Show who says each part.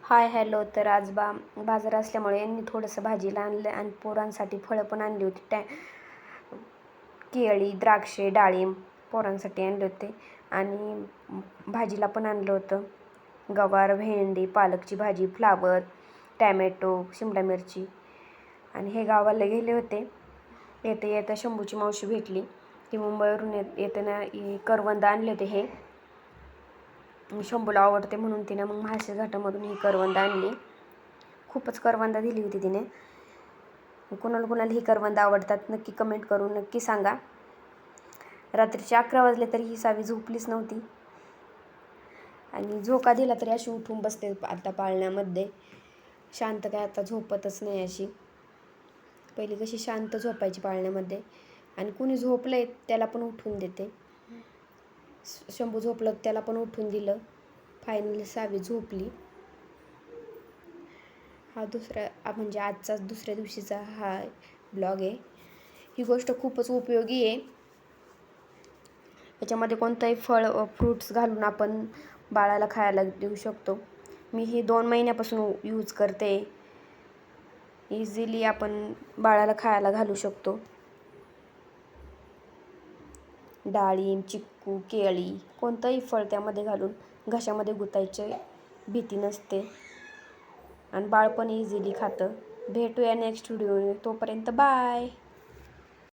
Speaker 1: Hi hello. तर आज बाजार असल्यामुळे यांनी थोडंसं भाजीला आणलं आणि पोरांसाठी फळं पण आणली होती. केळी, द्राक्षे, डाळिंब पोरांसाठी आणले होते आणि भाजीला पण आणलं होतं. गवार, भेंडी, पालकची भाजी, फ्लावर, टॅमॅटो, शिमला मिरची. आणि हे गावाला गेले होते. येता येता शंभूची मावशी भेटली. ती मुंबईवरून येताना करवंद आणले होते. हे शंभूला आवडते म्हणून तिने मग महाराष्ट्र घाटामधून ही करवंद आणली. खूपच करवंदा दिली होती तिने. कुणाला कुणाला ही करवंद आवडतात नक्की कमेंट करून नक्की सांगा. रात्रीचे 11 वाजले तरी ही सावी झोपलीच नव्हती आणि झोका दिला तरी अशी उठून बसते. आता पाळण्यामध्ये शांत काय आता झोपतच नाही. अशी पहिली कशी शांत झोपायची पाळण्यामध्ये आणि कुणी झोपलंय त्याला पण उठून देते. शंभू झोपलं त्याला पण उठून दिलं. फायनली सावी झोपली. हा म्हणजे आजचाच दुसऱ्या दिवशीचा हा ब्लॉग आहे. ही गोष्ट खूपच उपयोगी आहे. याच्यामध्ये कोणतंही फ्रूट्स घालून आपण बाळाला खायला देऊ शकतो. मी ही 2 महिन्यापासून यूज करते. इझिली आपण बाळाला खायला घालू शकतो. डाळिंब, चिक्कू, केळी कोणतंही फळ त्यामध्ये घालून घशामध्ये गुतायची भीती नसते आणि बाळ पण इझिली खातं. भेटूया नेक्स्ट व्हिडिओ. तोपर्यंत बाय.